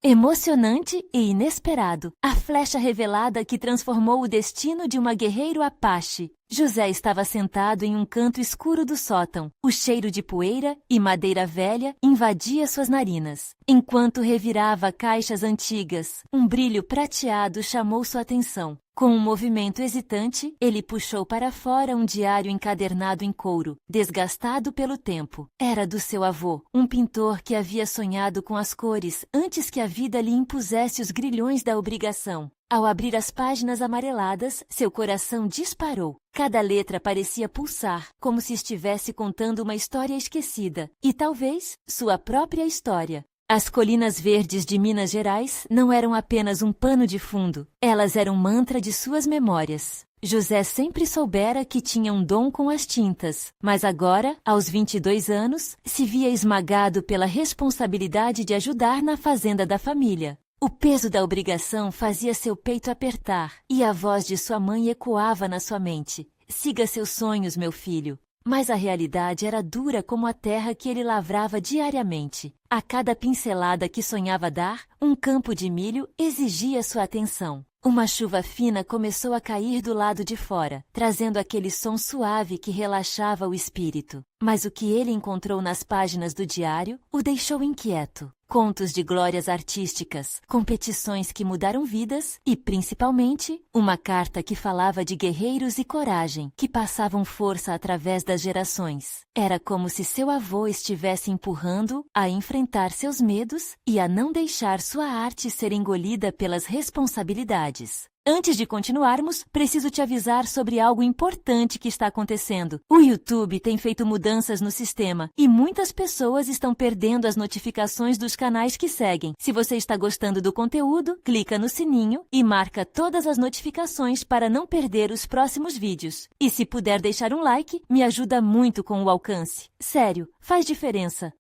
Emocionante e inesperado. A flecha revelada que transformou o destino de uma guerreiro Apache. José estava sentado em um canto escuro do sótão. O cheiro de poeira e madeira velha invadia suas narinas. Enquanto revirava caixas antigas, um brilho prateado chamou sua atenção. Com um movimento hesitante, ele puxou para fora um diário encadernado em couro, desgastado pelo tempo. Era do seu avô, um pintor que havia sonhado com as cores antes que a vida lhe impusesse os grilhões da obrigação. Ao abrir as páginas amareladas, seu coração disparou. Cada letra parecia pulsar, como se estivesse contando uma história esquecida. E talvez sua própria história. As colinas verdes de Minas Gerais não eram apenas um pano de fundo. Elas eram mantra de suas memórias. José sempre soubera que tinha um dom com as tintas, mas agora, aos 22 anos, se via esmagado pela responsabilidade de ajudar na fazenda da família. O peso da obrigação fazia seu peito apertar, e a voz de sua mãe ecoava na sua mente. Siga seus sonhos, meu filho. Mas a realidade era dura como a terra que ele lavrava diariamente. A cada pincelada que sonhava dar, um campo de milho exigia sua atenção. Uma chuva fina começou a cair do lado de fora, trazendo aquele som suave que relaxava o espírito. Mas o que ele encontrou nas páginas do diário o deixou inquieto. Contos de glórias artísticas, competições que mudaram vidas e, principalmente, uma carta que falava de guerreiros e coragem que passavam força através das gerações. Era como se seu avô estivesse empurrando a enfrentar seus medos e a não deixar sua arte ser engolida pelas responsabilidades. Antes de continuarmos, preciso te avisar sobre algo importante que está acontecendo. O YouTube tem feito mudanças no sistema e muitas pessoas estão perdendo as notificações dos canais que seguem. Se você está gostando do conteúdo, clica no sininho e marca todas as notificações para não perder os próximos vídeos. E se puder deixar um like, me ajuda muito com o alcance. Sério, faz diferença.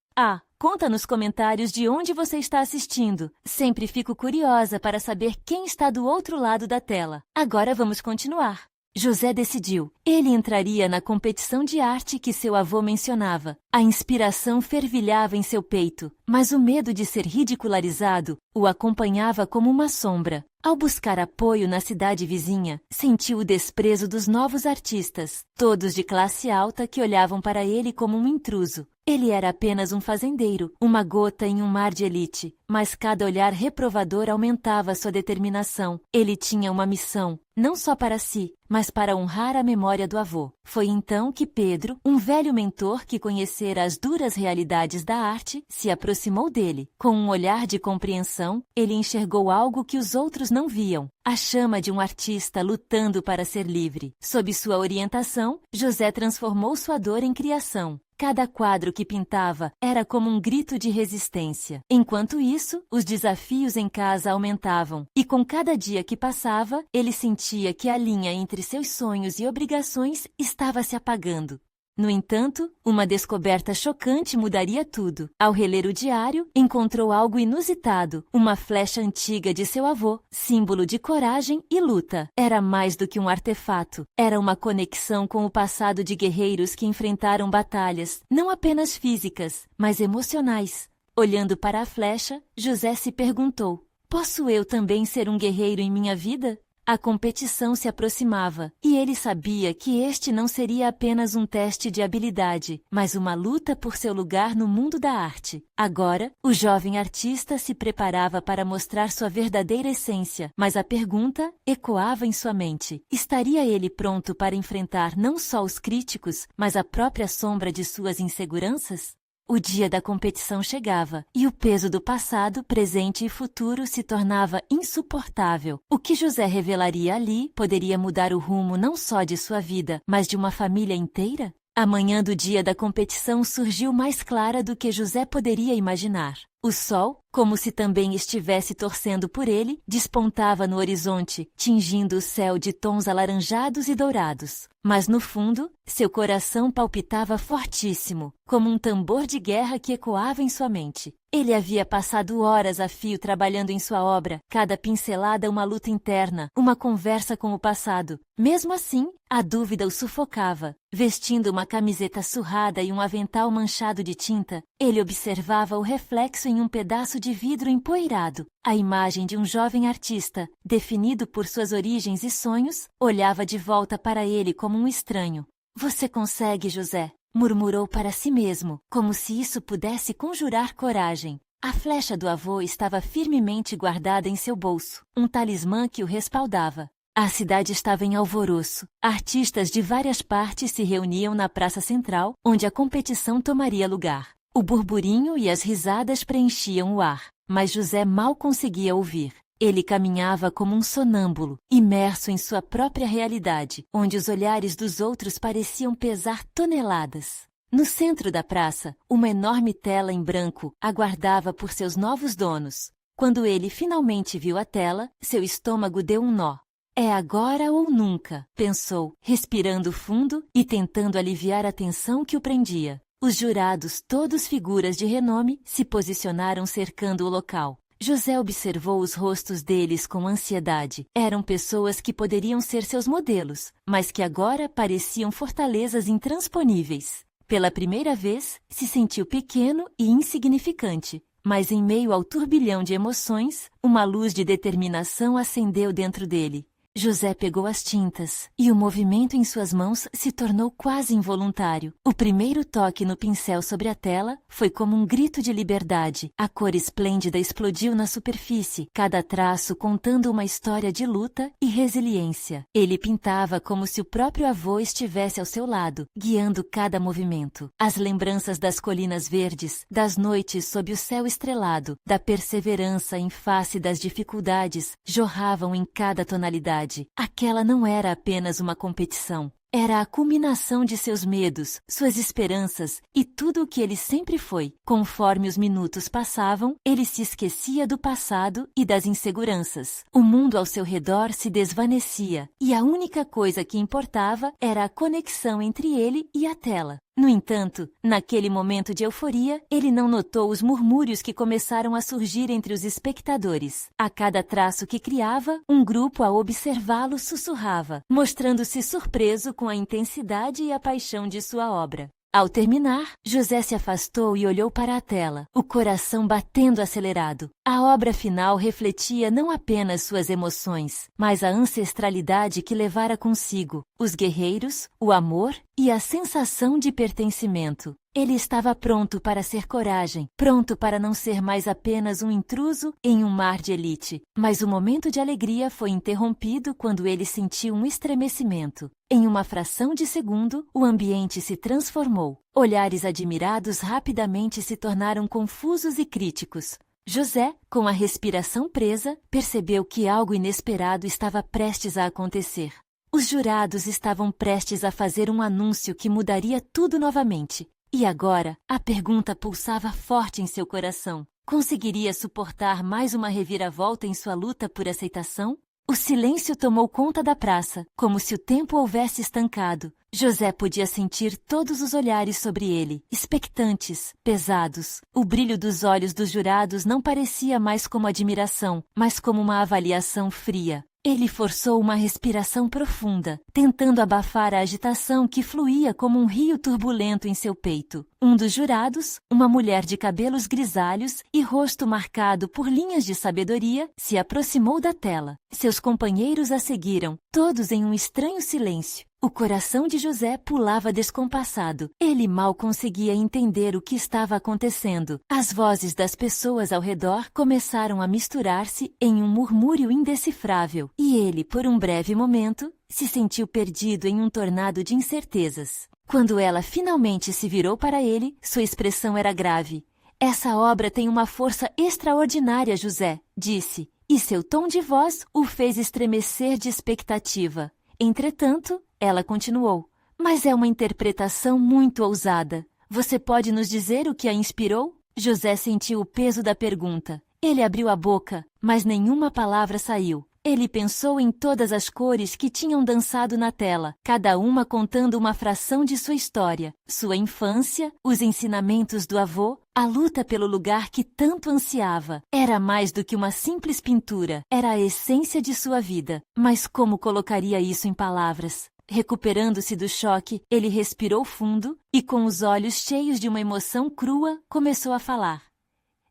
Conta nos comentários de onde você está assistindo. Sempre fico curiosa para saber quem está do outro lado da tela. Agora vamos continuar. José decidiu. Ele entraria na competição de arte que seu avô mencionava. A inspiração fervilhava em seu peito, mas o medo de ser ridicularizado o acompanhava como uma sombra. Ao buscar apoio na cidade vizinha, sentiu o desprezo dos novos artistas, todos de classe alta que olhavam para ele como um intruso. Ele era apenas um fazendeiro, uma gota em um mar de elite, mas cada olhar reprovador aumentava sua determinação. Ele tinha uma missão, não só para si, mas para honrar a memória do avô. Foi então que Pedro, um velho mentor que conhecera as duras realidades da arte, se aproximou dele. Com um olhar de compreensão, ele enxergou algo que os outros não viam. A chama de um artista lutando para ser livre. Sob sua orientação, José transformou sua dor em criação. Cada quadro que pintava era como um grito de resistência. Enquanto isso, os desafios em casa aumentavam, e com cada dia que passava, ele sentia que a linha entre seus sonhos e obrigações estava se apagando. No entanto, uma descoberta chocante mudaria tudo. Ao reler o diário, encontrou algo inusitado, uma flecha antiga de seu avô, símbolo de coragem e luta. Era mais do que um artefato. Era uma conexão com o passado de guerreiros que enfrentaram batalhas, não apenas físicas, mas emocionais. Olhando para a flecha, José se perguntou: posso eu também ser um guerreiro em minha vida? A competição se aproximava, e ele sabia que este não seria apenas um teste de habilidade, mas uma luta por seu lugar no mundo da arte. Agora, o jovem artista se preparava para mostrar sua verdadeira essência, mas a pergunta ecoava em sua mente. Estaria ele pronto para enfrentar não só os críticos, mas a própria sombra de suas inseguranças? O dia da competição chegava, e o peso do passado, presente e futuro se tornava insuportável. O que José revelaria ali poderia mudar o rumo não só de sua vida, mas de uma família inteira? A manhã do dia da competição surgiu mais clara do que José poderia imaginar. O sol, como se também estivesse torcendo por ele, despontava no horizonte, tingindo o céu de tons alaranjados e dourados. Mas no fundo, seu coração palpitava fortíssimo, como um tambor de guerra que ecoava em sua mente. Ele havia passado horas a fio trabalhando em sua obra, cada pincelada uma luta interna, uma conversa com o passado. Mesmo assim, a dúvida o sufocava. Vestindo uma camiseta surrada e um avental manchado de tinta, Ele observava o reflexo em um pedaço de vidro empoeirado. A imagem de um jovem artista, definido por suas origens e sonhos, olhava de volta para ele como um estranho. Você consegue, José, murmurou para si mesmo, como se isso pudesse conjurar coragem. A flecha do avô estava firmemente guardada em seu bolso, um talismã que o respaldava. A cidade estava em alvoroço. Artistas de várias partes se reuniam na praça central, onde a competição tomaria lugar. O burburinho e as risadas preenchiam o ar, mas José mal conseguia ouvir. Ele caminhava como um sonâmbulo, imerso em sua própria realidade, onde os olhares dos outros pareciam pesar toneladas. No centro da praça, uma enorme tela em branco aguardava por seus novos donos. Quando ele finalmente viu a tela, seu estômago deu um nó. É agora ou nunca, pensou, respirando fundo e tentando aliviar a tensão que o prendia. Os jurados, todos figuras de renome, se posicionaram cercando o local. José observou os rostos deles com ansiedade. Eram pessoas que poderiam ser seus modelos, mas que agora pareciam fortalezas intransponíveis. Pela primeira vez, se sentiu pequeno e insignificante. Mas em meio ao turbilhão de emoções, uma luz de determinação acendeu dentro dele. José pegou as tintas, e o movimento em suas mãos se tornou quase involuntário. O primeiro toque no pincel sobre a tela foi como um grito de liberdade. A cor esplêndida explodiu na superfície, cada traço contando uma história de luta e resiliência. Ele pintava como se o próprio avô estivesse ao seu lado, guiando cada movimento. As lembranças das colinas verdes, das noites sob o céu estrelado, da perseverança em face das dificuldades, jorravam em cada tonalidade. Aquela não era apenas uma competição. Era a culminação de seus medos, suas esperanças e tudo o que ele sempre foi. Conforme os minutos passavam, ele se esquecia do passado e das inseguranças. O mundo ao seu redor se desvanecia, e a única coisa que importava era a conexão entre ele e a tela. No entanto, naquele momento de euforia, ele não notou os murmúrios que começaram a surgir entre os espectadores. A cada traço que criava, um grupo a observá-lo sussurrava, mostrando-se surpreso com a intensidade e a paixão de sua obra. Ao terminar, José se afastou e olhou para a tela, o coração batendo acelerado. A obra final refletia não apenas suas emoções, mas a ancestralidade que levara consigo, os guerreiros, o amor e a sensação de pertencimento. Ele estava pronto para ser coragem, pronto para não ser mais apenas um intruso em um mar de elite. Mas o momento de alegria foi interrompido quando ele sentiu um estremecimento. Em uma fração de segundo, o ambiente se transformou. Olhares admirados rapidamente se tornaram confusos e críticos. José, com a respiração presa, percebeu que algo inesperado estava prestes a acontecer. Os jurados estavam prestes a fazer um anúncio que mudaria tudo novamente. E agora, a pergunta pulsava forte em seu coração. Conseguiria suportar mais uma reviravolta em sua luta por aceitação? O silêncio tomou conta da praça, como se o tempo houvesse estancado. José podia sentir todos os olhares sobre ele, expectantes, pesados. O brilho dos olhos dos jurados não parecia mais como admiração, mas como uma avaliação fria. Ele forçou uma respiração profunda, tentando abafar a agitação que fluía como um rio turbulento em seu peito. Um dos jurados, uma mulher de cabelos grisalhos e rosto marcado por linhas de sabedoria, se aproximou da tela. Seus companheiros a seguiram, todos em um estranho silêncio. O coração de José pulava descompassado. Ele mal conseguia entender o que estava acontecendo. As vozes das pessoas ao redor começaram a misturar-se em um murmúrio indecifrável, e ele, por um breve momento, se sentiu perdido em um tornado de incertezas. Quando ela finalmente se virou para ele, sua expressão era grave. "Essa obra tem uma força extraordinária, José", disse, e seu tom de voz o fez estremecer de expectativa. Entretanto, ela continuou, "Mas é uma interpretação muito ousada. Você pode nos dizer o que a inspirou?" José sentiu o peso da pergunta. Ele abriu a boca, mas nenhuma palavra saiu. Ele pensou em todas as cores que tinham dançado na tela, cada uma contando uma fração de sua história, sua infância, os ensinamentos do avô, a luta pelo lugar que tanto ansiava. Era mais do que uma simples pintura, era a essência de sua vida. Mas como colocaria isso em palavras? Recuperando-se do choque, ele respirou fundo e, com os olhos cheios de uma emoção crua, começou a falar.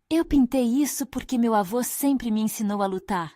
Eu pintei isso porque meu avô sempre me ensinou a lutar.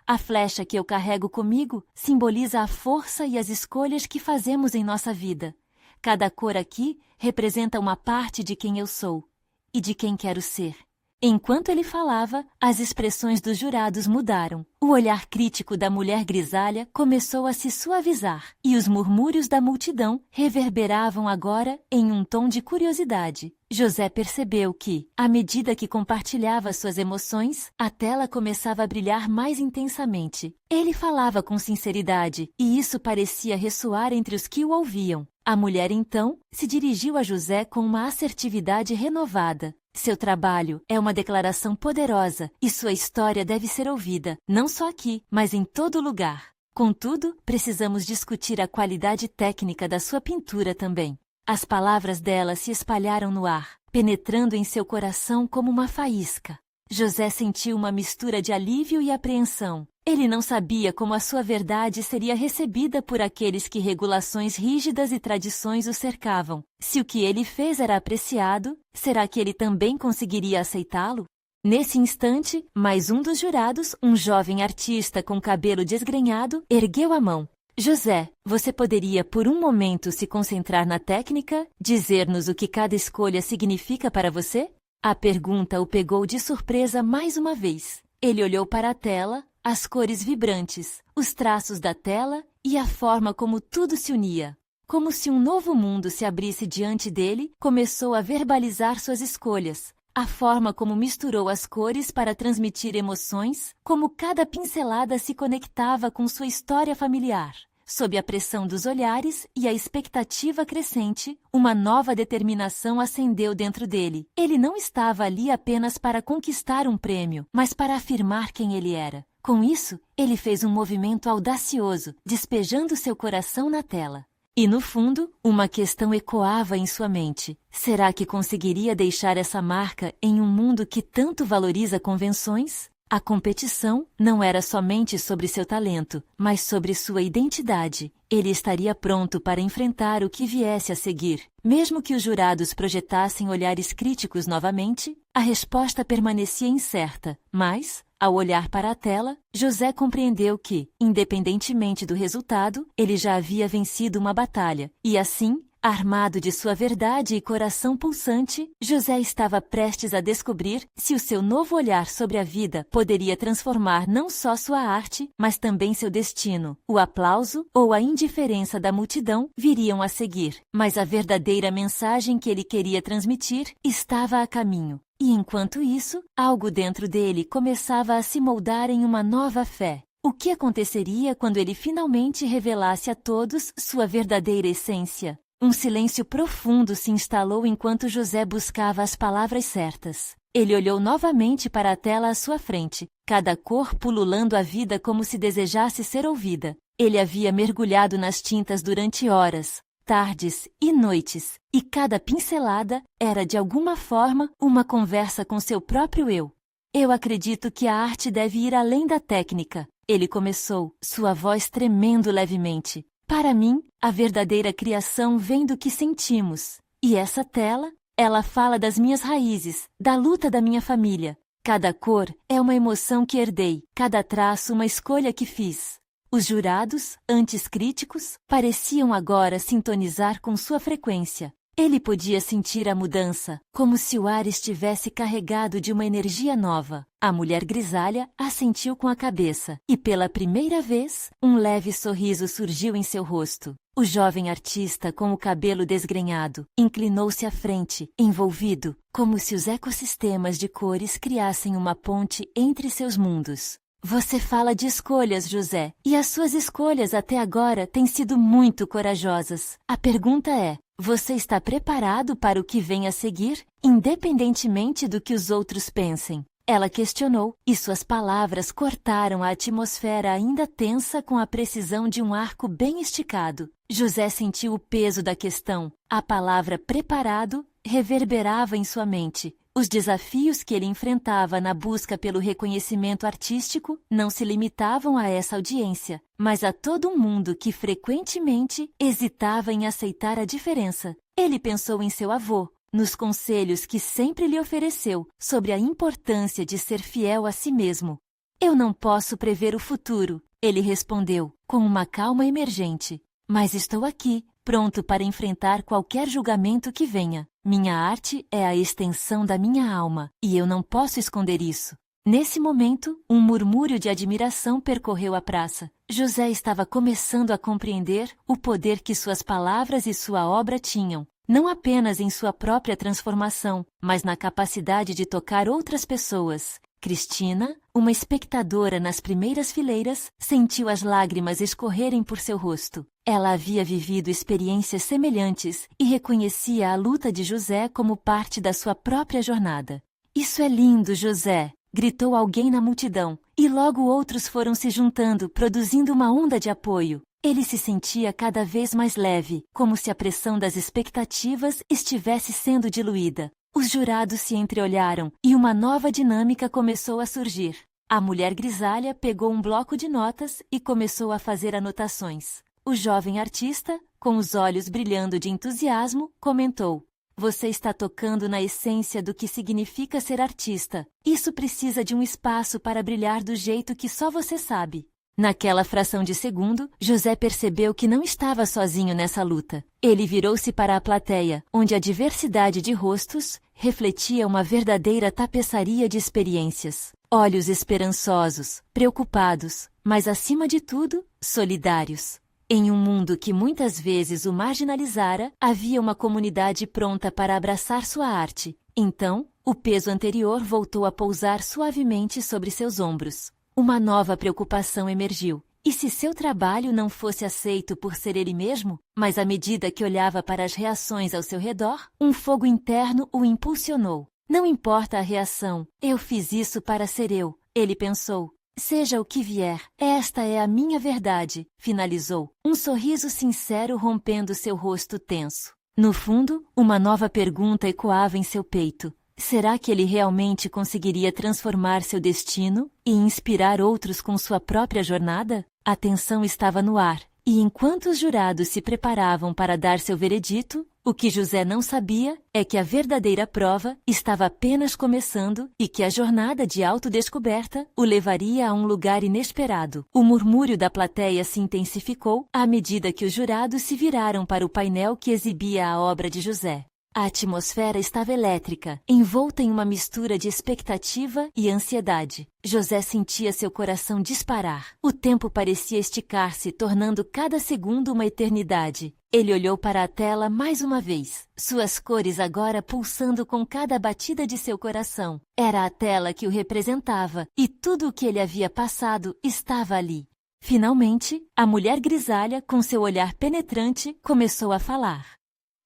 A flecha que eu carrego comigo simboliza a força e as escolhas que fazemos em nossa vida. Cada cor aqui representa uma parte de quem eu sou e de quem quero ser. Enquanto ele falava, as expressões dos jurados mudaram. O olhar crítico da mulher grisalha começou a se suavizar e os murmúrios da multidão reverberavam agora em um tom de curiosidade. José percebeu que, à medida que compartilhava suas emoções, a tela começava a brilhar mais intensamente. Ele falava com sinceridade e isso parecia ressoar entre os que o ouviam. A mulher, então, se dirigiu a José com uma assertividade renovada. Seu trabalho é uma declaração poderosa e sua história deve ser ouvida, não só aqui, mas em todo lugar. Contudo, precisamos discutir a qualidade técnica da sua pintura também. As palavras dela se espalharam no ar, penetrando em seu coração como uma faísca. José sentiu uma mistura de alívio e apreensão. Ele não sabia como a sua verdade seria recebida por aqueles que regulações rígidas e tradições o cercavam. Se o que ele fez era apreciado, será que ele também conseguiria aceitá-lo? Nesse instante, mais um dos jurados, um jovem artista com cabelo desgrenhado, ergueu a mão. José, você poderia por um momento se concentrar na técnica, dizer-nos o que cada escolha significa para você? A pergunta o pegou de surpresa mais uma vez. Ele olhou para a tela, as cores vibrantes, os traços da tela e a forma como tudo se unia. Como se um novo mundo se abrisse diante dele, começou a verbalizar suas escolhas. A forma como misturou as cores para transmitir emoções, como cada pincelada se conectava com sua história familiar. Sob a pressão dos olhares e a expectativa crescente, uma nova determinação acendeu dentro dele. Ele não estava ali apenas para conquistar um prêmio, mas para afirmar quem ele era. Com isso, ele fez um movimento audacioso, despejando seu coração na tela. E no fundo, uma questão ecoava em sua mente. Será que conseguiria deixar essa marca em um mundo que tanto valoriza convenções? A competição não era somente sobre seu talento, mas sobre sua identidade. Ele estaria pronto para enfrentar o que viesse a seguir. Mesmo que os jurados projetassem olhares críticos novamente, a resposta permanecia incerta. Mas, ao olhar para a tela, José compreendeu que, independentemente do resultado, ele já havia vencido uma batalha. E assim, armado de sua verdade e coração pulsante, José estava prestes a descobrir se o seu novo olhar sobre a vida poderia transformar não só sua arte, mas também seu destino. O aplauso ou a indiferença da multidão viriam a seguir, mas a verdadeira mensagem que ele queria transmitir estava a caminho. E enquanto isso, algo dentro dele começava a se moldar em uma nova fé. O que aconteceria quando ele finalmente revelasse a todos sua verdadeira essência? Um silêncio profundo se instalou enquanto José buscava as palavras certas. Ele olhou novamente para a tela à sua frente, cada cor pululando a vida como se desejasse ser ouvida. Ele havia mergulhado nas tintas durante horas, tardes e noites, e cada pincelada era de alguma forma uma conversa com seu próprio eu. Eu acredito que a arte deve ir além da técnica. Ele começou, sua voz tremendo levemente. Para mim, a verdadeira criação vem do que sentimos. E essa tela, ela fala das minhas raízes, da luta da minha família. Cada cor é uma emoção que herdei, cada traço uma escolha que fiz. Os jurados, antes críticos, pareciam agora sintonizar com sua frequência. Ele podia sentir a mudança, como se o ar estivesse carregado de uma energia nova. A mulher grisalha assentiu com a cabeça, e pela primeira vez, um leve sorriso surgiu em seu rosto. O jovem artista, com o cabelo desgrenhado, inclinou-se à frente, envolvido, como se os ecossistemas de cores criassem uma ponte entre seus mundos. Você fala de escolhas, José, e as suas escolhas até agora têm sido muito corajosas. A pergunta é: você está preparado para o que vem a seguir, independentemente do que os outros pensem? Ela questionou, e suas palavras cortaram a atmosfera ainda tensa com a precisão de um arco bem esticado. José sentiu o peso da questão. A palavra preparado reverberava em sua mente, Os desafios que ele enfrentava na busca pelo reconhecimento artístico não se limitavam a essa audiência, mas a todo um mundo que frequentemente hesitava em aceitar a diferença. Ele pensou em seu avô, nos conselhos que sempre lhe ofereceu sobre a importância de ser fiel a si mesmo. Eu não posso prever o futuro, ele respondeu, com uma calma emergente. Mas estou aqui, pronto para enfrentar qualquer julgamento que venha. Minha arte é a extensão da minha alma, e eu não posso esconder isso. Nesse momento, um murmúrio de admiração percorreu a praça. José estava começando a compreender o poder que suas palavras e sua obra tinham, não apenas em sua própria transformação, mas na capacidade de tocar outras pessoas. Cristina, uma espectadora nas primeiras fileiras, sentiu as lágrimas escorrerem por seu rosto. Ela havia vivido experiências semelhantes e reconhecia a luta de José como parte da sua própria jornada. "Isso é lindo, José!" gritou alguém na multidão, e logo outros foram se juntando, produzindo uma onda de apoio. Ele se sentia cada vez mais leve, como se a pressão das expectativas estivesse sendo diluída. Os jurados se entreolharam e uma nova dinâmica começou a surgir. A mulher grisalha pegou um bloco de notas e começou a fazer anotações. O jovem artista, com os olhos brilhando de entusiasmo, comentou: "Você está tocando na essência do que significa ser artista. Isso precisa de um espaço para brilhar do jeito que só você sabe." Naquela fração de segundo, José percebeu que não estava sozinho nessa luta. Ele virou-se para a plateia, onde a diversidade de rostos refletia uma verdadeira tapeçaria de experiências. Olhos esperançosos, preocupados, mas acima de tudo, solidários. Em um mundo que muitas vezes o marginalizara, havia uma comunidade pronta para abraçar sua arte. Então, o peso anterior voltou a pousar suavemente sobre seus ombros. Uma nova preocupação emergiu. E se seu trabalho não fosse aceito por ser ele mesmo? Mas à medida que olhava para as reações ao seu redor, um fogo interno o impulsionou. "Não importa a reação, eu fiz isso para ser eu", ele pensou. "Seja o que vier, esta é a minha verdade", finalizou, um sorriso sincero rompendo seu rosto tenso. No fundo, uma nova pergunta ecoava em seu peito. Será que ele realmente conseguiria transformar seu destino e inspirar outros com sua própria jornada? A tensão estava no ar, e enquanto os jurados se preparavam para dar seu veredito, o que José não sabia é que a verdadeira prova estava apenas começando e que a jornada de autodescoberta o levaria a um lugar inesperado. O murmúrio da plateia se intensificou à medida que os jurados se viraram para o painel que exibia a obra de José. A atmosfera estava elétrica, envolta em uma mistura de expectativa e ansiedade. José sentia seu coração disparar. O tempo parecia esticar-se, tornando cada segundo uma eternidade. Ele olhou para a tela mais uma vez, suas cores agora pulsando com cada batida de seu coração. Era a tela que o representava, e tudo o que ele havia passado estava ali. Finalmente, a mulher grisalha, com seu olhar penetrante, começou a falar.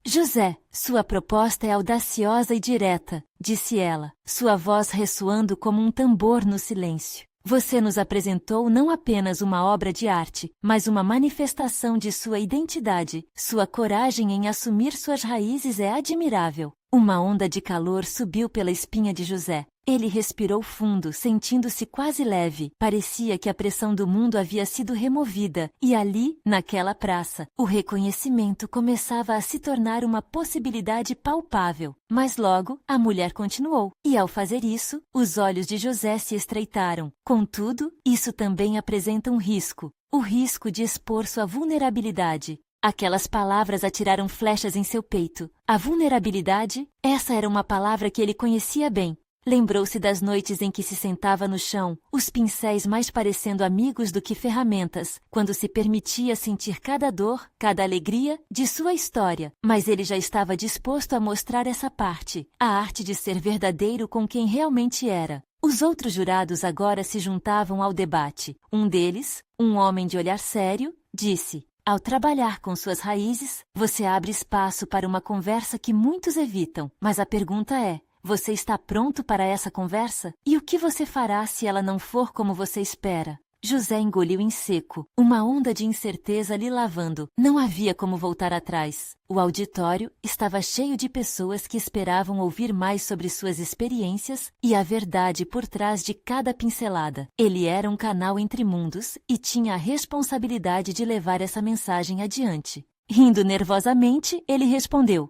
"José, sua proposta é audaciosa e direta", disse ela, sua voz ressoando como um tambor no silêncio. "Você nos apresentou não apenas uma obra de arte, mas uma manifestação de sua identidade. Sua coragem em assumir suas raízes é admirável." Uma onda de calor subiu pela espinha de José. Ele respirou fundo, sentindo-se quase leve. Parecia que a pressão do mundo havia sido removida, e ali, naquela praça, o reconhecimento começava a se tornar uma possibilidade palpável. Mas logo, a mulher continuou, e ao fazer isso, os olhos de José se estreitaram. Contudo, isso também apresenta um risco, o risco de expor sua vulnerabilidade. Aquelas palavras atiraram flechas em seu peito. A vulnerabilidade? Essa era uma palavra que ele conhecia bem. Lembrou-se das noites em que se sentava no chão, os pincéis mais parecendo amigos do que ferramentas, quando se permitia sentir cada dor, cada alegria de sua história. Mas ele já estava disposto a mostrar essa parte, a arte de ser verdadeiro com quem realmente era. Os outros jurados agora se juntavam ao debate. Um deles, um homem de olhar sério, disse: "Ao trabalhar com suas raízes, você abre espaço para uma conversa que muitos evitam. Mas a pergunta é: você está pronto para essa conversa? E o que você fará se ela não for como você espera?" José engoliu em seco, uma onda de incerteza lhe lavando. Não havia como voltar atrás. O auditório estava cheio de pessoas que esperavam ouvir mais sobre suas experiências e a verdade por trás de cada pincelada. Ele era um canal entre mundos e tinha a responsabilidade de levar essa mensagem adiante. Rindo nervosamente, ele respondeu: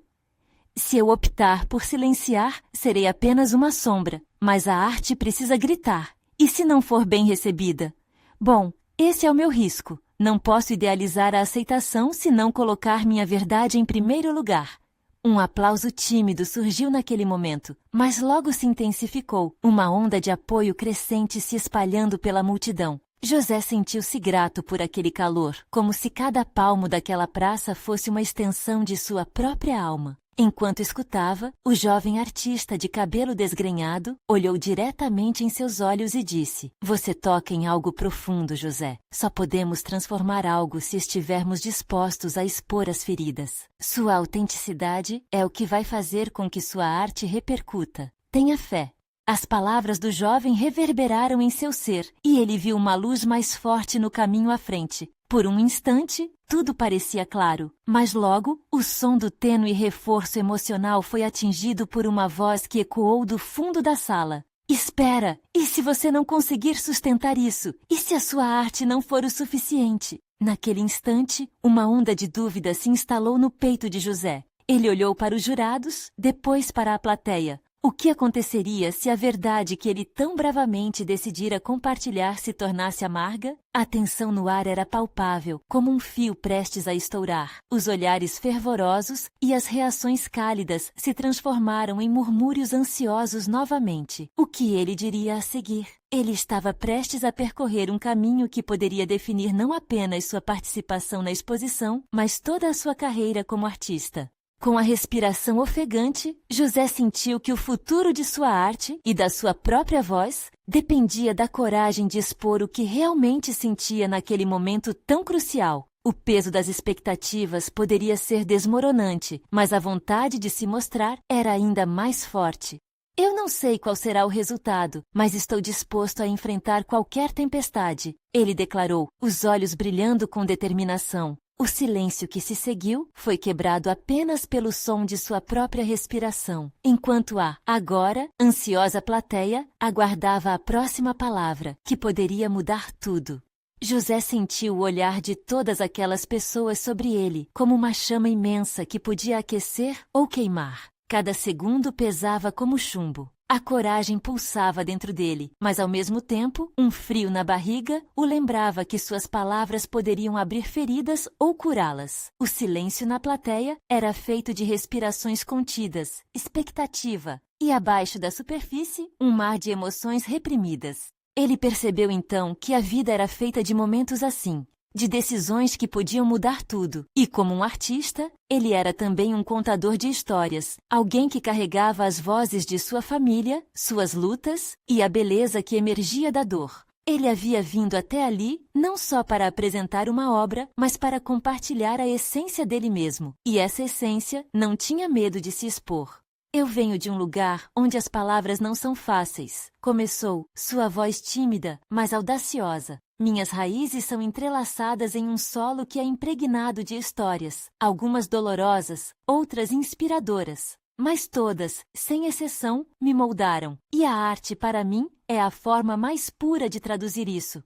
se eu optar por silenciar, serei apenas uma sombra, mas a arte precisa gritar. E se não for bem recebida? Bom, esse é o meu risco. Não posso idealizar a aceitação se não colocar minha verdade em primeiro lugar. Um aplauso tímido surgiu naquele momento, mas logo se intensificou, uma onda de apoio crescente se espalhando pela multidão. José sentiu-se grato por aquele calor, como se cada palmo daquela praça fosse uma extensão de sua própria alma. Enquanto escutava, o jovem artista de cabelo desgrenhado olhou diretamente em seus olhos e disse: você toca em algo profundo, José. Só podemos transformar algo se estivermos dispostos a expor as feridas. Sua autenticidade é o que vai fazer com que sua arte repercuta. Tenha fé. As palavras do jovem reverberaram em seu ser, e ele viu uma luz mais forte no caminho à frente. Por um instante, tudo parecia claro, mas logo, o som do tênue reforço emocional foi atingido por uma voz que ecoou do fundo da sala. Espera! E se você não conseguir sustentar isso? E se a sua arte não for o suficiente? Naquele instante, uma onda de dúvida se instalou no peito de José. Ele olhou para os jurados, depois para a plateia. O que aconteceria se a verdade que ele tão bravamente decidira compartilhar se tornasse amarga? A tensão no ar era palpável, como um fio prestes a estourar. Os olhares fervorosos e as reações cálidas se transformaram em murmúrios ansiosos novamente. O que ele diria a seguir? Ele estava prestes a percorrer um caminho que poderia definir não apenas sua participação na exposição, mas toda a sua carreira como artista. Com a respiração ofegante, José sentiu que o futuro de sua arte e da sua própria voz dependia da coragem de expor o que realmente sentia naquele momento tão crucial. O peso das expectativas poderia ser desmoronante, mas a vontade de se mostrar era ainda mais forte. Eu não sei qual será o resultado, mas estou disposto a enfrentar qualquer tempestade, ele declarou, os olhos brilhando com determinação. O silêncio que se seguiu foi quebrado apenas pelo som de sua própria respiração, enquanto a, agora, ansiosa plateia aguardava a próxima palavra, que poderia mudar tudo. José sentiu o olhar de todas aquelas pessoas sobre ele, como uma chama imensa que podia aquecer ou queimar. Cada segundo pesava como chumbo. A coragem pulsava dentro dele, mas ao mesmo tempo, um frio na barriga o lembrava que suas palavras poderiam abrir feridas ou curá-las. O silêncio na plateia era feito de respirações contidas, expectativa, e abaixo da superfície, um mar de emoções reprimidas. Ele percebeu então que a vida era feita de momentos assim, de decisões que podiam mudar tudo. E como um artista, ele era também um contador de histórias, alguém que carregava as vozes de sua família, suas lutas e a beleza que emergia da dor. Ele havia vindo até ali não só para apresentar uma obra, mas para compartilhar a essência dele mesmo. E essa essência não tinha medo de se expor. Eu venho de um lugar onde as palavras não são fáceis, começou, sua voz tímida, mas audaciosa. Minhas raízes são entrelaçadas em um solo que é impregnado de histórias, algumas dolorosas, outras inspiradoras. Mas todas, sem exceção, me moldaram. E a arte, para mim, é a forma mais pura de traduzir isso.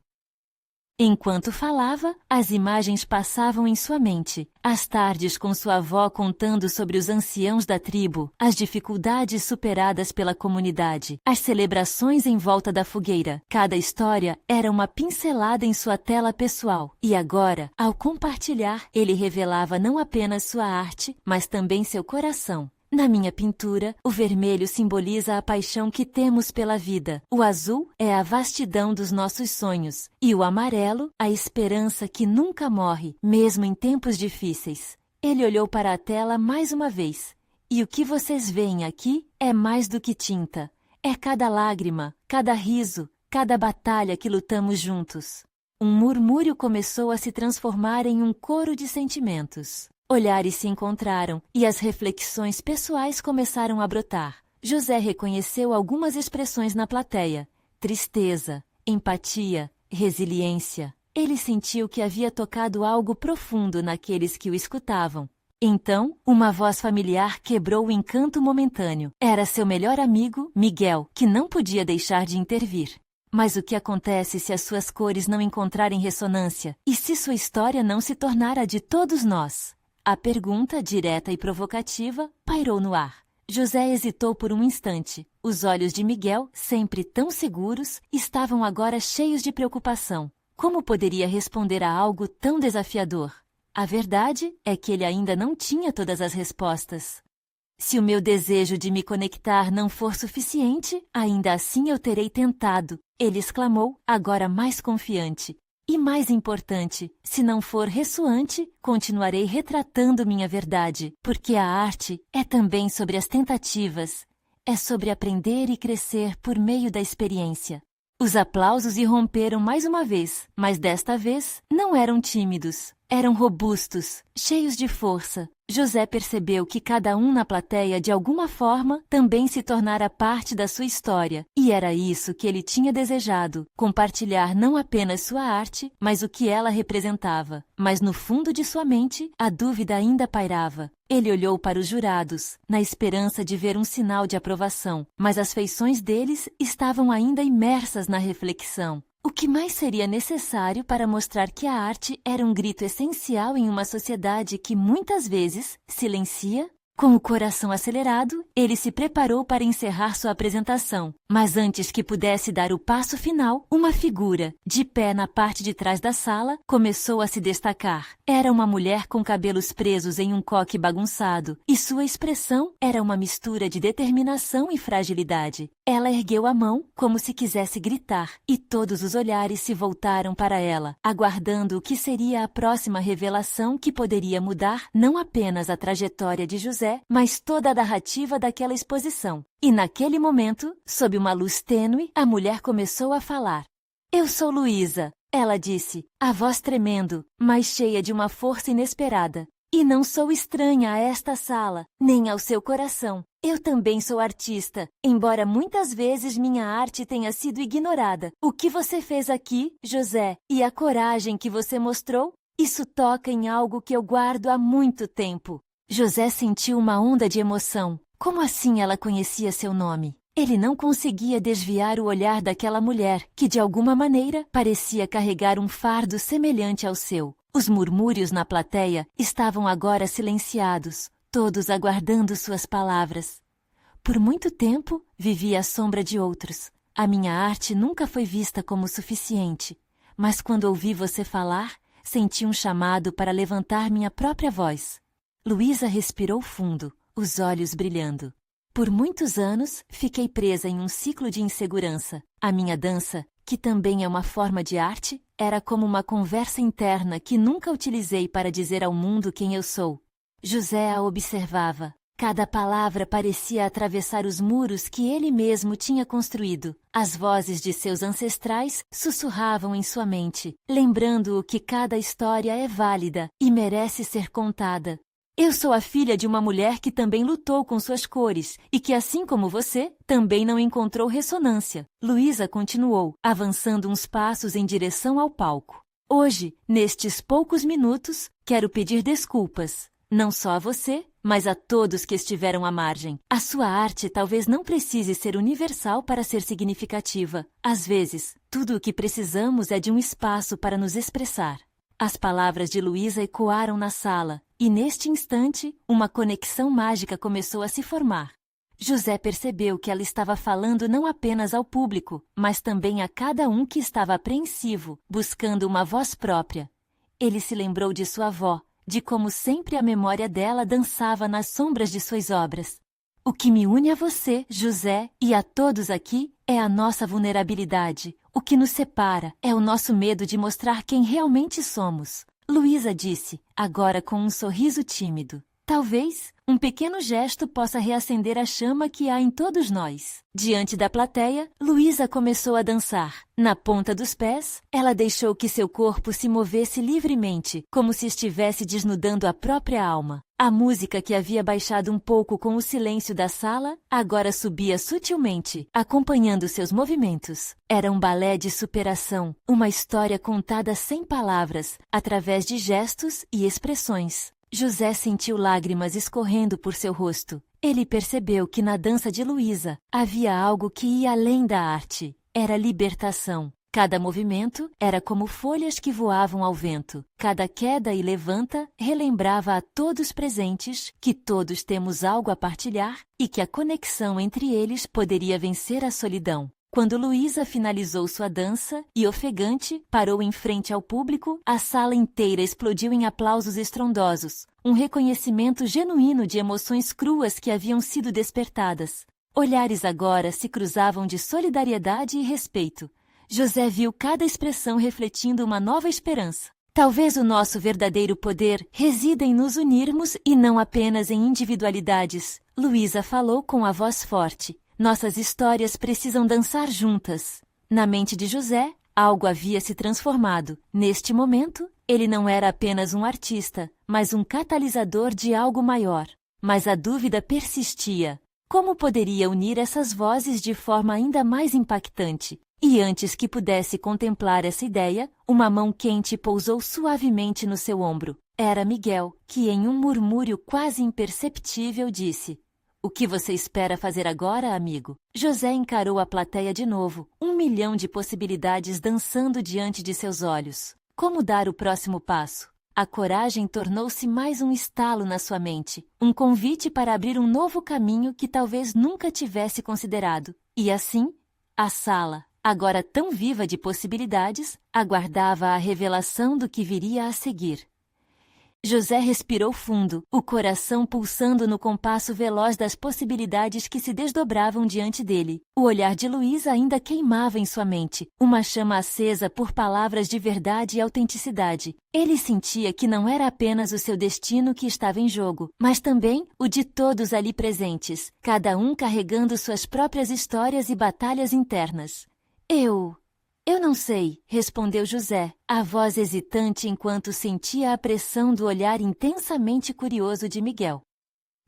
Enquanto falava, as imagens passavam em sua mente. As tardes com sua avó contando sobre os anciãos da tribo, as dificuldades superadas pela comunidade, as celebrações em volta da fogueira. Cada história era uma pincelada em sua tela pessoal. E agora, ao compartilhar, ele revelava não apenas sua arte, mas também seu coração. Na minha pintura, o vermelho simboliza a paixão que temos pela vida, o azul é a vastidão dos nossos sonhos, e o amarelo, a esperança que nunca morre, mesmo em tempos difíceis. Ele olhou para a tela mais uma vez. E o que vocês veem aqui é mais do que tinta. É cada lágrima, cada riso, cada batalha que lutamos juntos. Um murmúrio começou a se transformar em um coro de sentimentos. Olhares se encontraram e as reflexões pessoais começaram a brotar. José reconheceu algumas expressões na plateia: tristeza, empatia, resiliência. Ele sentiu que havia tocado algo profundo naqueles que o escutavam. Então, uma voz familiar quebrou o encanto momentâneo. Era seu melhor amigo, Miguel, que não podia deixar de intervir. Mas o que acontece se as suas cores não encontrarem ressonância? E se sua história não se tornar a de todos nós? A pergunta, direta e provocativa, pairou no ar. José hesitou por um instante. Os olhos de Miguel, sempre tão seguros, estavam agora cheios de preocupação. Como poderia responder a algo tão desafiador? A verdade é que ele ainda não tinha todas as respostas. Se o meu desejo de me conectar não for suficiente, ainda assim eu terei tentado, ele exclamou, agora mais confiante. E mais importante, se não for ressoante, continuarei retratando minha verdade, porque a arte é também sobre as tentativas, é sobre aprender e crescer por meio da experiência. Os aplausos irromperam mais uma vez, mas desta vez não eram tímidos, eram robustos, cheios de força. José percebeu que cada um na plateia, de alguma forma, também se tornara parte da sua história. E era isso que ele tinha desejado, compartilhar não apenas sua arte, mas o que ela representava. Mas no fundo de sua mente, a dúvida ainda pairava. Ele olhou para os jurados, na esperança de ver um sinal de aprovação, mas as feições deles estavam ainda imersas na reflexão. O que mais seria necessário para mostrar que a arte era um grito essencial em uma sociedade que muitas vezes silencia? Com o coração acelerado, ele se preparou para encerrar sua apresentação. Mas antes que pudesse dar o passo final, uma figura, de pé na parte de trás da sala, começou a se destacar. Era uma mulher com cabelos presos em um coque bagunçado, e sua expressão era uma mistura de determinação e fragilidade. Ela ergueu a mão como se quisesse gritar, e todos os olhares se voltaram para ela, aguardando o que seria a próxima revelação que poderia mudar não apenas a trajetória de José, mas toda a narrativa daquela exposição. E naquele momento, sob uma luz tênue, a mulher começou a falar. Eu sou Luísa, ela disse, a voz tremendo, mas cheia de uma força inesperada. E não sou estranha a esta sala, nem ao seu coração. Eu também sou artista, embora muitas vezes minha arte tenha sido ignorada. O que você fez aqui, José, e a coragem que você mostrou, isso toca em algo que eu guardo há muito tempo. José sentiu uma onda de emoção. Como assim ela conhecia seu nome? Ele não conseguia desviar o olhar daquela mulher, que de alguma maneira parecia carregar um fardo semelhante ao seu. Os murmúrios na plateia estavam agora silenciados, todos aguardando suas palavras. Por muito tempo, vivi à sombra de outros. A minha arte nunca foi vista como suficiente, mas quando ouvi você falar, senti um chamado para levantar minha própria voz. Luísa respirou fundo, os olhos brilhando. Por muitos anos, fiquei presa em um ciclo de insegurança. A minha dança, que também é uma forma de arte, era como uma conversa interna que nunca utilizei para dizer ao mundo quem eu sou. José a observava. Cada palavra parecia atravessar os muros que ele mesmo tinha construído. As vozes de seus ancestrais sussurravam em sua mente, lembrando-o que cada história é válida e merece ser contada. Eu sou a filha de uma mulher que também lutou com suas cores e que, assim como você, também não encontrou ressonância. Luísa continuou, avançando uns passos em direção ao palco. Hoje, nestes poucos minutos, quero pedir desculpas. Não só a você, mas a todos que estiveram à margem. A sua arte talvez não precise ser universal para ser significativa. Às vezes, tudo o que precisamos é de um espaço para nos expressar. As palavras de Luísa ecoaram na sala, e neste instante, uma conexão mágica começou a se formar. José percebeu que ela estava falando não apenas ao público, mas também a cada um que estava apreensivo, buscando uma voz própria. Ele se lembrou de sua avó, de como sempre a memória dela dançava nas sombras de suas obras. O que me une a você, José, e a todos aqui, é a nossa vulnerabilidade. O que nos separa é o nosso medo de mostrar quem realmente somos. Luísa disse, agora com um sorriso tímido. Talvez um pequeno gesto possa reacender a chama que há em todos nós. Diante da plateia, Luísa começou a dançar. Na ponta dos pés, ela deixou que seu corpo se movesse livremente, como se estivesse desnudando a própria alma. A música que havia baixado um pouco com o silêncio da sala, agora subia sutilmente, acompanhando seus movimentos. Era um balé de superação, uma história contada sem palavras, através de gestos e expressões. José sentiu lágrimas escorrendo por seu rosto. Ele percebeu que na dança de Luísa havia algo que ia além da arte. Era libertação. Cada movimento era como folhas que voavam ao vento. Cada queda e levanta relembrava a todos presentes que todos temos algo a partilhar e que a conexão entre eles poderia vencer a solidão. Quando Luísa finalizou sua dança e, ofegante, parou em frente ao público, a sala inteira explodiu em aplausos estrondosos, um reconhecimento genuíno de emoções cruas que haviam sido despertadas. Olhares agora se cruzavam de solidariedade e respeito. José viu cada expressão refletindo uma nova esperança. Talvez o nosso verdadeiro poder resida em nos unirmos e não apenas em individualidades. Luísa falou com a voz forte. Nossas histórias precisam dançar juntas. Na mente de José, algo havia se transformado. Neste momento, ele não era apenas um artista, mas um catalisador de algo maior. Mas a dúvida persistia. Como poderia unir essas vozes de forma ainda mais impactante? E antes que pudesse contemplar essa ideia, uma mão quente pousou suavemente no seu ombro. Era Miguel, que em um murmúrio quase imperceptível disse: "O que você espera fazer agora, amigo?" José encarou a plateia de novo, 1 milhão de possibilidades dançando diante de seus olhos. Como dar o próximo passo? A coragem tornou-se mais um estalo na sua mente, um convite para abrir um novo caminho que talvez nunca tivesse considerado. E assim, a sala, agora tão viva de possibilidades, aguardava a revelação do que viria a seguir. José respirou fundo, o coração pulsando no compasso veloz das possibilidades que se desdobravam diante dele. O olhar de Luísa ainda queimava em sua mente, uma chama acesa por palavras de verdade e autenticidade. Ele sentia que não era apenas o seu destino que estava em jogo, mas também o de todos ali presentes, cada um carregando suas próprias histórias e batalhas internas. Eu não sei, respondeu José, a voz hesitante enquanto sentia a pressão do olhar intensamente curioso de Miguel.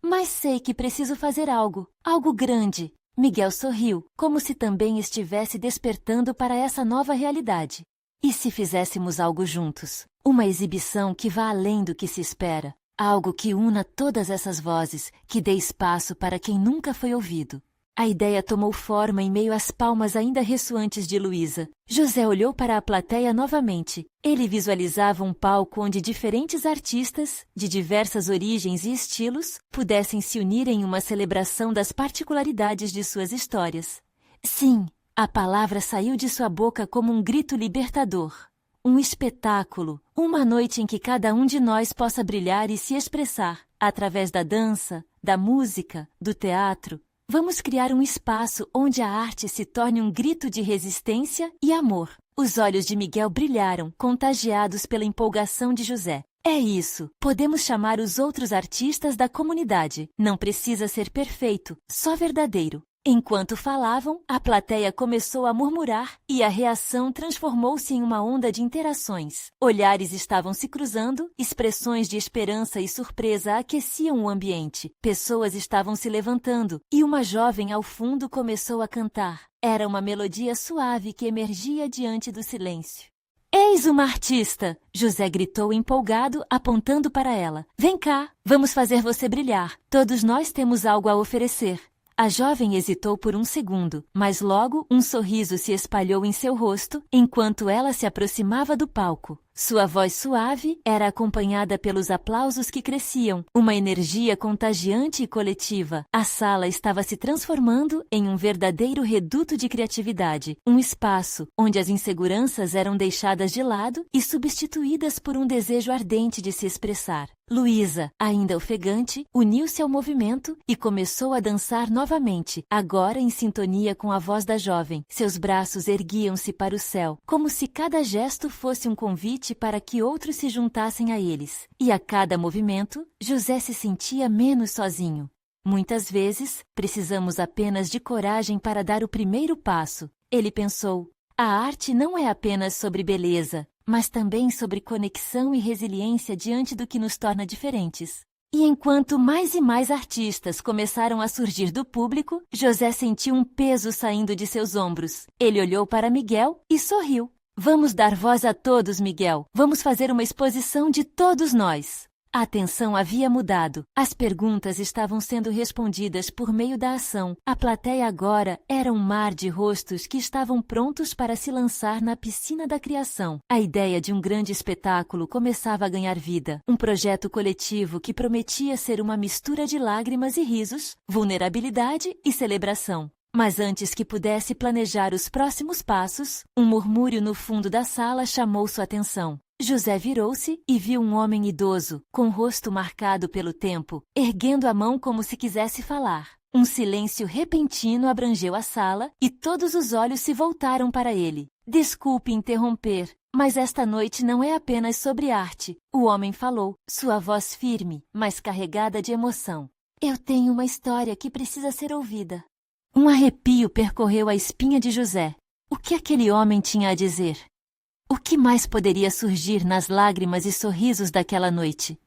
Mas sei que preciso fazer algo grande. Miguel sorriu, como se também estivesse despertando para essa nova realidade. E se fizéssemos algo juntos? Uma exibição que vá além do que se espera. Algo que una todas essas vozes, que dê espaço para quem nunca foi ouvido. A ideia tomou forma em meio às palmas ainda ressoantes de Luísa. José olhou para a plateia novamente. Ele visualizava um palco onde diferentes artistas, de diversas origens e estilos, pudessem se unir em uma celebração das particularidades de suas histórias. Sim, a palavra saiu de sua boca como um grito libertador. Um espetáculo, uma noite em que cada um de nós possa brilhar e se expressar, através da dança, da música, do teatro. Vamos criar um espaço onde a arte se torne um grito de resistência e amor. Os olhos de Miguel brilharam, contagiados pela empolgação de José. É isso, podemos chamar os outros artistas da comunidade. Não precisa ser perfeito, só verdadeiro. Enquanto falavam, a plateia começou a murmurar e a reação transformou-se em uma onda de interações. Olhares estavam se cruzando, expressões de esperança e surpresa aqueciam o ambiente. Pessoas estavam se levantando e uma jovem ao fundo começou a cantar. Era uma melodia suave que emergia diante do silêncio. "Eis uma artista!" José gritou empolgado, apontando para ela. "Vem cá, vamos fazer você brilhar. Todos nós temos algo a oferecer." A jovem hesitou por um segundo, mas logo um sorriso se espalhou em seu rosto enquanto ela se aproximava do palco. Sua voz suave era acompanhada pelos aplausos que cresciam, uma energia contagiante e coletiva. A sala estava se transformando em um verdadeiro reduto de criatividade, um espaço onde as inseguranças eram deixadas de lado e substituídas por um desejo ardente de se expressar. Luísa, ainda ofegante, uniu-se ao movimento e começou a dançar novamente, agora em sintonia com a voz da jovem. Seus braços erguiam-se para o céu, como se cada gesto fosse um convite para que outros se juntassem a eles. E a cada movimento, José se sentia menos sozinho. Muitas vezes, precisamos apenas de coragem para dar o primeiro passo. Ele pensou, a arte não é apenas sobre beleza, mas também sobre conexão e resiliência diante do que nos torna diferentes. E enquanto mais e mais artistas começaram a surgir do público, José sentiu um peso saindo de seus ombros. Ele olhou para Miguel e sorriu. Vamos dar voz a todos, Miguel. Vamos fazer uma exposição de todos nós. A atenção havia mudado. As perguntas estavam sendo respondidas por meio da ação. A plateia agora era um mar de rostos que estavam prontos para se lançar na piscina da criação. A ideia de um grande espetáculo começava a ganhar vida. Um projeto coletivo que prometia ser uma mistura de lágrimas e risos, vulnerabilidade e celebração. Mas antes que pudesse planejar os próximos passos, um murmúrio no fundo da sala chamou sua atenção. José virou-se e viu um homem idoso, com o rosto marcado pelo tempo, erguendo a mão como se quisesse falar. Um silêncio repentino abrangeu a sala e todos os olhos se voltaram para ele. Desculpe interromper, mas esta noite não é apenas sobre arte. O homem falou, sua voz firme, mas carregada de emoção. Eu tenho uma história que precisa ser ouvida. Um arrepio percorreu a espinha de José. O que aquele homem tinha a dizer? O que mais poderia surgir nas lágrimas e sorrisos daquela noite?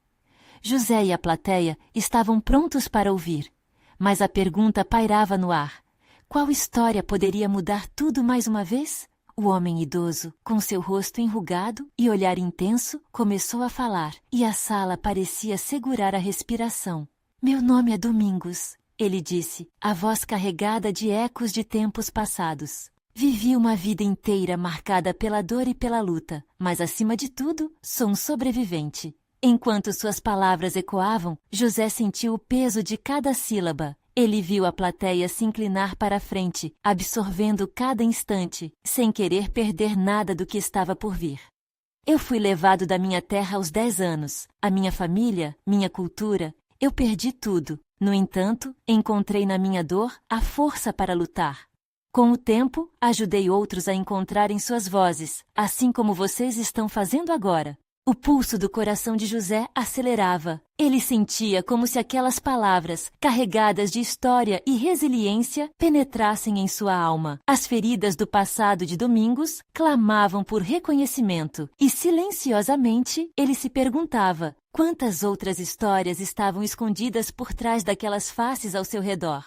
José e a plateia estavam prontos para ouvir, mas a pergunta pairava no ar. Qual história poderia mudar tudo mais uma vez? O homem idoso, com seu rosto enrugado e olhar intenso, começou a falar, e a sala parecia segurar a respiração. Meu nome é Domingos, ele disse, a voz carregada de ecos de tempos passados. Vivi uma vida inteira marcada pela dor e pela luta, mas acima de tudo, sou um sobrevivente. Enquanto suas palavras ecoavam, José sentiu o peso de cada sílaba. Ele viu a plateia se inclinar para a frente, absorvendo cada instante, sem querer perder nada do que estava por vir. Eu fui levado da minha terra aos 10 anos. A minha família, minha cultura, eu perdi tudo. No entanto, encontrei na minha dor a força para lutar. Com o tempo, ajudei outros a encontrarem suas vozes, assim como vocês estão fazendo agora. O pulso do coração de José acelerava. Ele sentia como se aquelas palavras, carregadas de história e resiliência, penetrassem em sua alma. As feridas do passado de Domingos clamavam por reconhecimento, e silenciosamente ele se perguntava quantas outras histórias estavam escondidas por trás daquelas faces ao seu redor.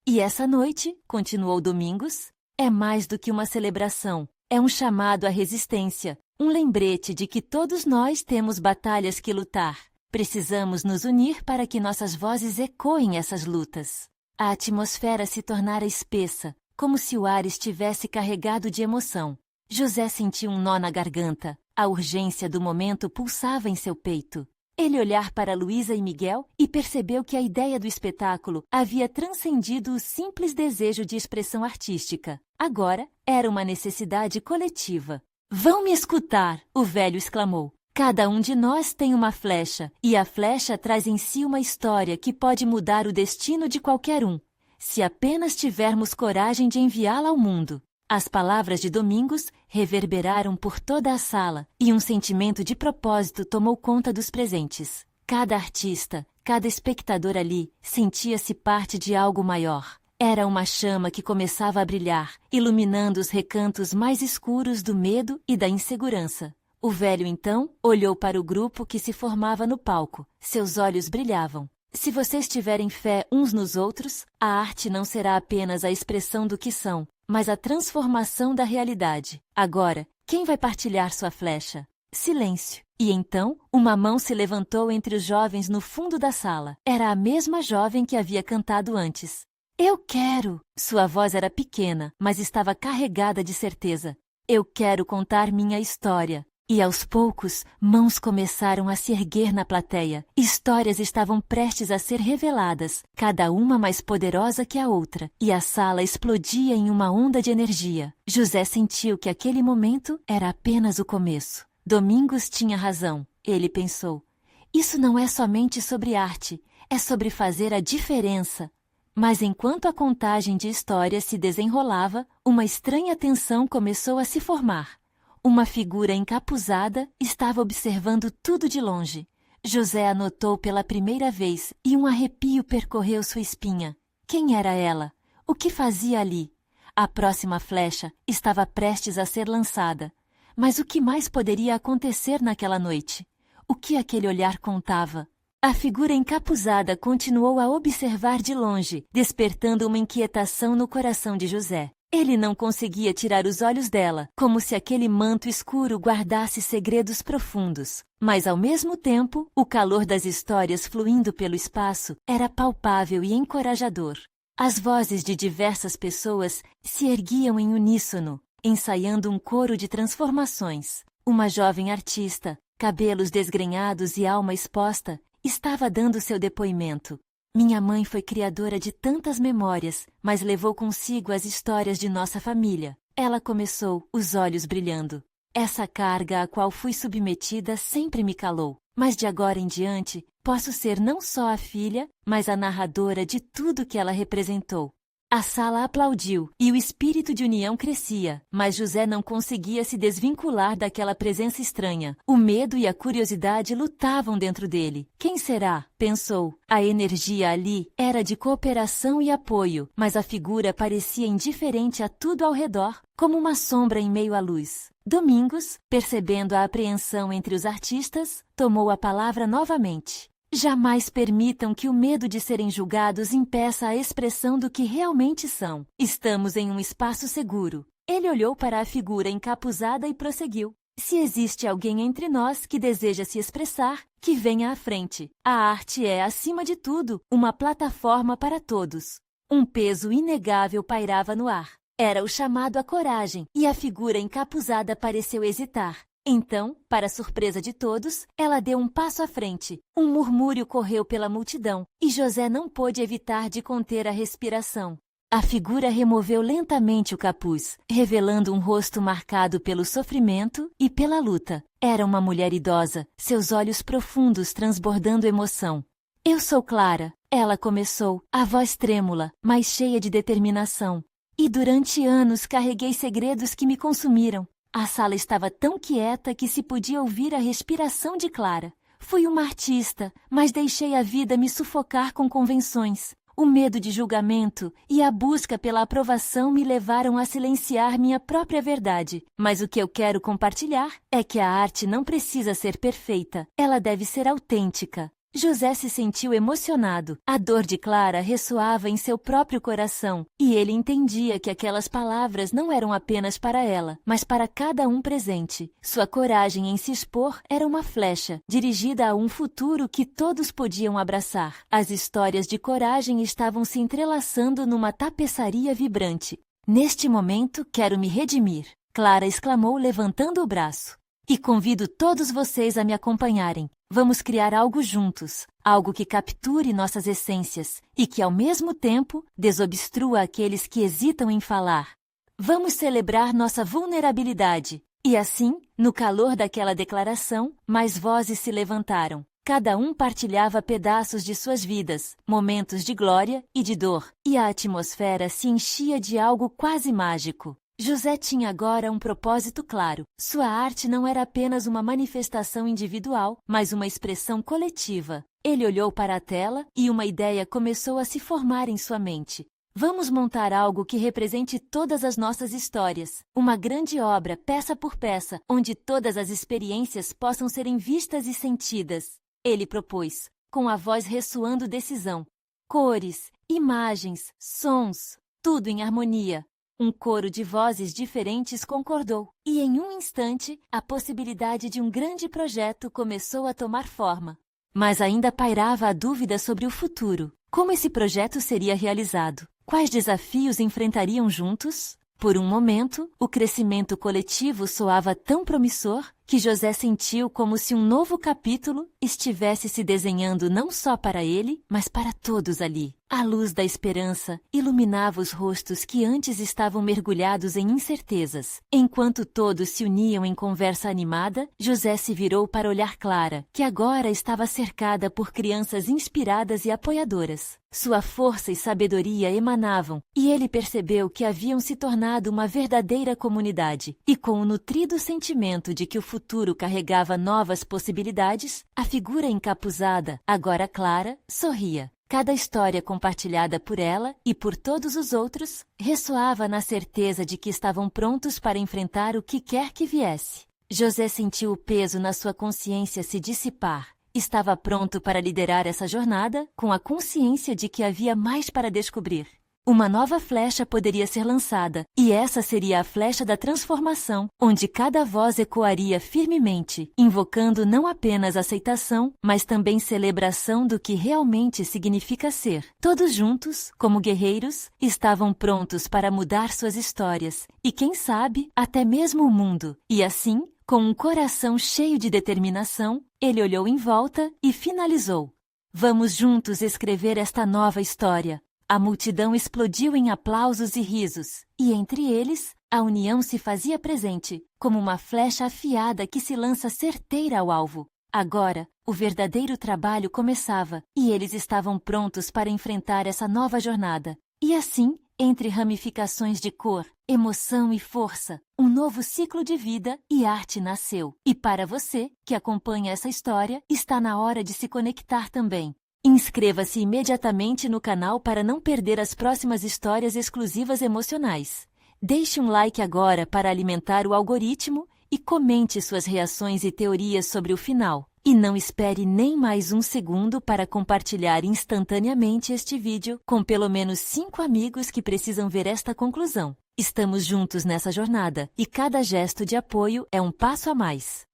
E essa noite, continuou Domingos, é mais do que uma celebração, é um chamado à resistência, um lembrete de que todos nós temos batalhas que lutar. Precisamos nos unir para que nossas vozes ecoem essas lutas. A atmosfera se tornara espessa, como se o ar estivesse carregado de emoção. José sentiu um nó na garganta, a urgência do momento pulsava em seu peito. Ele olhar para Luísa e Miguel e percebeu que a ideia do espetáculo havia transcendido o simples desejo de expressão artística. Agora, era uma necessidade coletiva. Vão me escutar, o velho exclamou. Cada um de nós tem uma flecha, e a flecha traz em si uma história que pode mudar o destino de qualquer um, se apenas tivermos coragem de enviá-la ao mundo. As palavras de Domingos reverberaram por toda a sala e um sentimento de propósito tomou conta dos presentes. Cada artista, cada espectador ali sentia-se parte de algo maior. Era uma chama que começava a brilhar, iluminando os recantos mais escuros do medo e da insegurança. O velho, então, olhou para o grupo que se formava no palco. Seus olhos brilhavam. Se vocês tiverem fé uns nos outros, a arte não será apenas a expressão do que são, mas a transformação da realidade. Agora, quem vai partilhar sua flecha? Silêncio. E então, uma mão se levantou entre os jovens no fundo da sala. Era a mesma jovem que havia cantado antes. Eu quero! Sua voz era pequena, mas estava carregada de certeza. Eu quero contar minha história. E aos poucos, mãos começaram a se erguer na plateia. Histórias estavam prestes a ser reveladas, cada uma mais poderosa que a outra, e a sala explodia em uma onda de energia. José sentiu que aquele momento era apenas o começo. Domingos tinha razão, ele pensou. Isso não é somente sobre arte, é sobre fazer a diferença. Mas enquanto a contagem de histórias se desenrolava, uma estranha tensão começou a se formar. Uma figura encapuzada estava observando tudo de longe. José a notou pela primeira vez e um arrepio percorreu sua espinha. Quem era ela? O que fazia ali? A próxima flecha estava prestes a ser lançada. Mas o que mais poderia acontecer naquela noite? O que aquele olhar contava? A figura encapuzada continuou a observar de longe, despertando uma inquietação no coração de José. Ele não conseguia tirar os olhos dela, como se aquele manto escuro guardasse segredos profundos. Mas, ao mesmo tempo, o calor das histórias fluindo pelo espaço era palpável e encorajador. As vozes de diversas pessoas se erguiam em uníssono, ensaiando um coro de transformações. Uma jovem artista, cabelos desgrenhados e alma exposta, estava dando seu depoimento. Minha mãe foi criadora de tantas memórias, mas levou consigo as histórias de nossa família. Ela começou, os olhos brilhando. Essa carga a qual fui submetida sempre me calou, mas de agora em diante, posso ser não só a filha, mas a narradora de tudo que ela representou. A sala aplaudiu e o espírito de união crescia, mas José não conseguia se desvincular daquela presença estranha. O medo e a curiosidade lutavam dentro dele. Quem será? Pensou. A energia ali era de cooperação e apoio, mas a figura parecia indiferente a tudo ao redor, como uma sombra em meio à luz. Domingos, percebendo a apreensão entre os artistas, tomou a palavra novamente. Jamais permitam que o medo de serem julgados impeça a expressão do que realmente são. Estamos em um espaço seguro. Ele olhou para a figura encapuzada e prosseguiu. Se existe alguém entre nós que deseja se expressar, que venha à frente. A arte é, acima de tudo, uma plataforma para todos. Um peso inegável pairava no ar. Era o chamado à coragem, e a figura encapuzada pareceu hesitar. Então, para surpresa de todos, ela deu um passo à frente. Um murmúrio correu pela multidão, e José não pôde evitar de conter a respiração. A figura removeu lentamente o capuz, revelando um rosto marcado pelo sofrimento e pela luta. Era uma mulher idosa, seus olhos profundos transbordando emoção. Eu sou Clara, ela começou, a voz trêmula, mas cheia de determinação. E durante anos carreguei segredos que me consumiram. A sala estava tão quieta que se podia ouvir a respiração de Clara. Fui uma artista, mas deixei a vida me sufocar com convenções. O medo de julgamento e a busca pela aprovação me levaram a silenciar minha própria verdade. Mas o que eu quero compartilhar é que a arte não precisa ser perfeita. Ela deve ser autêntica. José se sentiu emocionado. A dor de Clara ressoava em seu próprio coração, e ele entendia que aquelas palavras não eram apenas para ela, mas para cada um presente. Sua coragem em se expor era uma flecha, dirigida a um futuro que todos podiam abraçar. As histórias de coragem estavam se entrelaçando numa tapeçaria vibrante. Neste momento, quero me redimir, Clara exclamou levantando o braço. E convido todos vocês a me acompanharem. Vamos criar algo juntos, algo que capture nossas essências e que, ao mesmo tempo, desobstrua aqueles que hesitam em falar. Vamos celebrar nossa vulnerabilidade. E assim, no calor daquela declaração, mais vozes se levantaram. Cada um partilhava pedaços de suas vidas, momentos de glória e de dor, e a atmosfera se enchia de algo quase mágico. José tinha agora um propósito claro. Sua arte não era apenas uma manifestação individual, mas uma expressão coletiva. Ele olhou para a tela e uma ideia começou a se formar em sua mente. Vamos montar algo que represente todas as nossas histórias. Uma grande obra, peça por peça, onde todas as experiências possam serem vistas e sentidas. Ele propôs, com a voz ressoando decisão. Cores, imagens, sons, tudo em harmonia. Um coro de vozes diferentes concordou, e em um instante, a possibilidade de um grande projeto começou a tomar forma. Mas ainda pairava a dúvida sobre o futuro. Como esse projeto seria realizado? Quais desafios enfrentariam juntos? Por um momento, o crescimento coletivo soava tão promissor que José sentiu como se um novo capítulo estivesse se desenhando não só para ele, mas para todos ali. A luz da esperança iluminava os rostos que antes estavam mergulhados em incertezas. Enquanto todos se uniam em conversa animada, José se virou para olhar Clara, que agora estava cercada por crianças inspiradas e apoiadoras. Sua força e sabedoria emanavam, e ele percebeu que haviam se tornado uma verdadeira comunidade. E com o nutrido sentimento de que o futuro carregava novas possibilidades, a figura encapuzada, agora Clara, sorria. Cada história compartilhada por ela e por todos os outros ressoava na certeza de que estavam prontos para enfrentar o que quer que viesse. José sentiu o peso na sua consciência se dissipar. Estava pronto para liderar essa jornada com a consciência de que havia mais para descobrir. Uma nova flecha poderia ser lançada, e essa seria a flecha da transformação, onde cada voz ecoaria firmemente, invocando não apenas aceitação, mas também celebração do que realmente significa ser. Todos juntos, como guerreiros, estavam prontos para mudar suas histórias, e quem sabe, até mesmo o mundo. E assim, com um coração cheio de determinação, ele olhou em volta e finalizou. Vamos juntos escrever esta nova história. A multidão explodiu em aplausos e risos, e entre eles, a união se fazia presente, como uma flecha afiada que se lança certeira ao alvo. Agora, o verdadeiro trabalho começava, e eles estavam prontos para enfrentar essa nova jornada. E assim, entre ramificações de cor, emoção e força, um novo ciclo de vida e arte nasceu. E para você, que acompanha essa história, está na hora de se conectar também. Inscreva-se imediatamente no canal para não perder as próximas histórias exclusivas emocionais. Deixe um like agora para alimentar o algoritmo e comente suas reações e teorias sobre o final. E não espere nem mais um segundo para compartilhar instantaneamente este vídeo com pelo menos 5 amigos que precisam ver esta conclusão. Estamos juntos nessa jornada e cada gesto de apoio é um passo a mais.